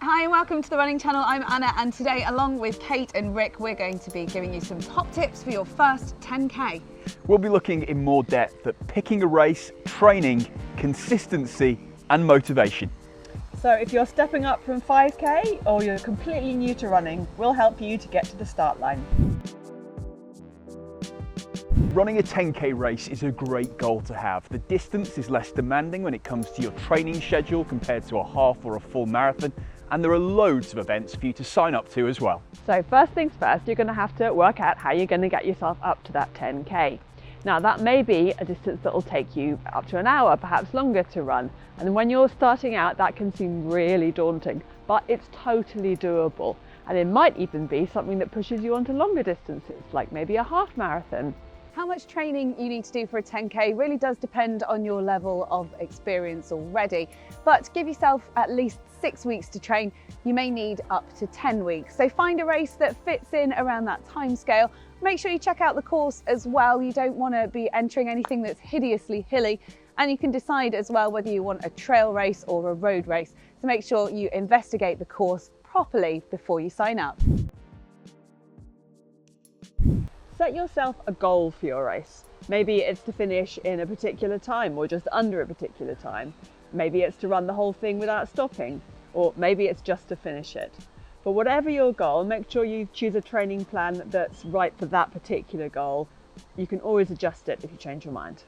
Hi and welcome to the Running Channel. I'm Anna, and today, along with Kate and Rick, we're going to be giving you some top tips for your first 10K. We'll be looking in more depth at picking a race, training, consistency and motivation. So if you're stepping up from 5K or you're completely new to running, we'll help you to get to the start line. Running a 10K race is a great goal to have. The distance is less demanding when it comes to your training schedule compared to a half or a full marathon, and there are loads of events for you to sign up to as well. So first things first, you're going to have to work out how you're going to get yourself up to that 10K. Now that may be a distance that will take you up to an hour, perhaps longer to run. And when you're starting out, that can seem really daunting, but it's totally doable. And it might even be something that pushes you onto longer distances, like maybe a half marathon. How much training you need to do for a 10K really does depend on your level of experience already, but give yourself at least 6 weeks to train. You may need up to 10 weeks. So find a race that fits in around that time scale. Make sure you check out the course as well. You don't want to be entering anything that's hideously hilly, and you can decide as well whether you want a trail race or a road race. So make sure you investigate the course properly before you sign up. Set yourself a goal for your race. Maybe it's to finish in a particular time or just under a particular time. Maybe it's to run the whole thing without stopping, or maybe it's just to finish it. But whatever your goal, make sure you choose a training plan that's right for that particular goal. You can always adjust it if you change your mind.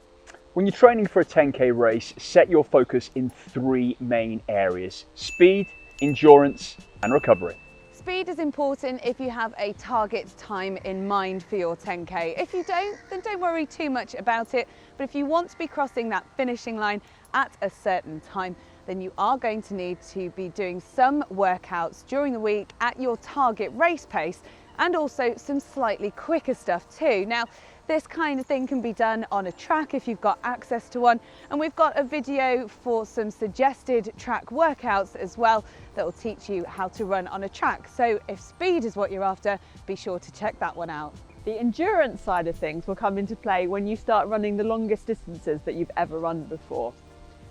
When you're training for a 10K race, set your focus in 3 main areas: speed, endurance and recovery. Speed is important if you have a target time in mind for your 10K. If you don't, then don't worry too much about it. But if you want to be crossing that finishing line at a certain time, then you are going to need to be doing some workouts during the week at your target race pace, and also some slightly quicker stuff too. Now, this kind of thing can be done on a track if you've got access to one, and we've got a video for some suggested track workouts as well that will teach you how to run on a track. So if speed is what you're after, be sure to check that one out. The endurance side of things will come into play when you start running the longest distances that you've ever run before.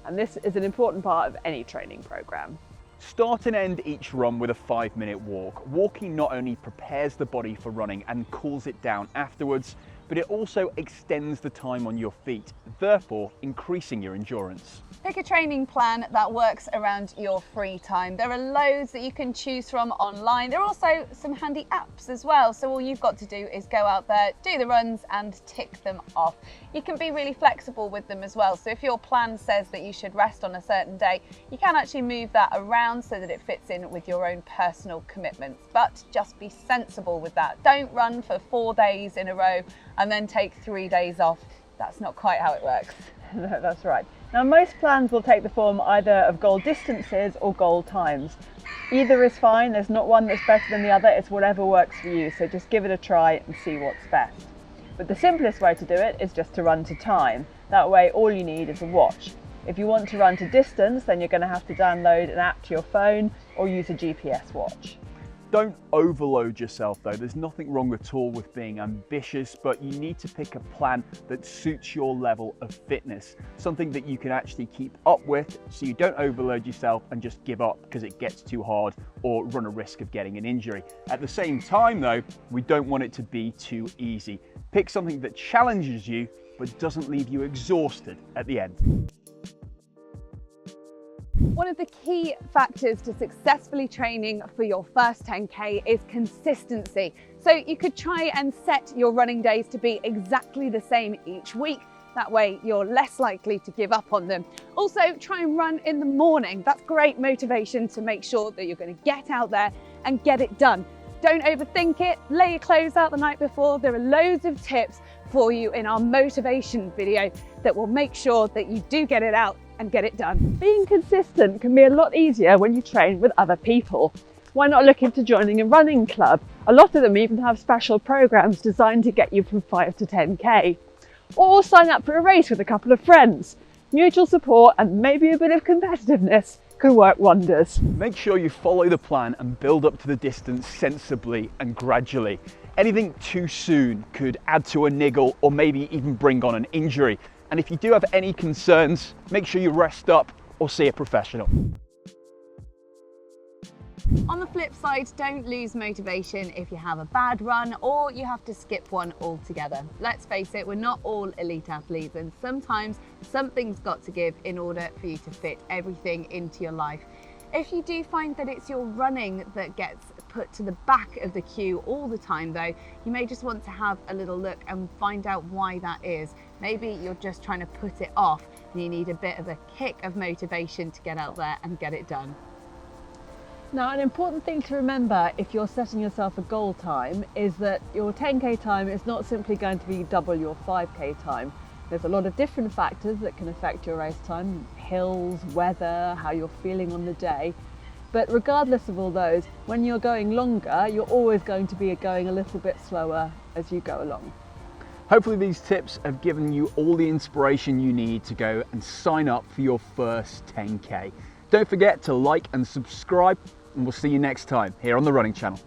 And this is an important part of any training program. Start and end each run with a 5-minute walk. Walking not only prepares the body for running and cools it down afterwards, but it also extends the time on your feet, therefore increasing your endurance. Pick a training plan that works around your free time. There are loads that you can choose from online. There are also some handy apps as well. So all you've got to do is go out there, do the runs and tick them off. You can be really flexible with them as well. So if your plan says that you should rest on a certain day, you can actually move that around so that it fits in with your own personal commitments. But just be sensible with that. Don't run for 4 days in a row and then take 3 days off. That's not quite how it works. No, that's right. Now most plans will take the form either of goal distances or goal times. Either is fine, there's not one that's better than the other, it's whatever works for you, so just give it a try and see what's best. But the simplest way to do it is just to run to time. That way all you need is a watch. If you want to run to distance, then you're going to have to download an app to your phone or use a GPS watch. Don't overload yourself though. There's nothing wrong at all with being ambitious, but you need to pick a plan that suits your level of fitness, something that you can actually keep up with so you don't overload yourself and just give up because it gets too hard or run a risk of getting an injury. At the same time though, we don't want it to be too easy. Pick something that challenges you but doesn't leave you exhausted at the end. One of the key factors to successfully training for your first 10K is consistency. So you could try and set your running days to be exactly the same each week. That way you're less likely to give up on them. Also, try and run in the morning. That's great motivation to make sure that you're going to get out there and get it done. Don't overthink it. Lay your clothes out the night before. There are loads of tips for you in our motivation video that will make sure that you do get it out and get it done. Being consistent can be a lot easier when you train with other people. Why not look into joining a running club? A lot of them even have special programs designed to get you from 5 to 10K. Or sign up for a race with a couple of friends. Mutual support and maybe a bit of competitiveness can work wonders. Make sure you follow the plan and build up to the distance sensibly and gradually. Anything too soon could add to a niggle or maybe even bring on an injury. And if you do have any concerns, make sure you rest up or see a professional. On the flip side, don't lose motivation if you have a bad run or you have to skip one altogether. Let's face it, we're not all elite athletes, and sometimes something's got to give in order for you to fit everything into your life. If you do find that it's your running that gets put to the back of the queue all the time though, you may just want to have a little look and find out why that is. Maybe you're just trying to put it off and you need a bit of a kick of motivation to get out there and get it done. Now, an important thing to remember if you're setting yourself a goal time is that your 10k time is not simply going to be double your 5k time. There's a lot of different factors that can affect your race time: hills, weather, how you're feeling on the day. But regardless of all those, when you're going longer, you're always going to be going a little bit slower as you go along. Hopefully these tips have given you all the inspiration you need to go and sign up for your first 10k. Don't forget to like and subscribe, and we'll see you next time here on the Running Channel.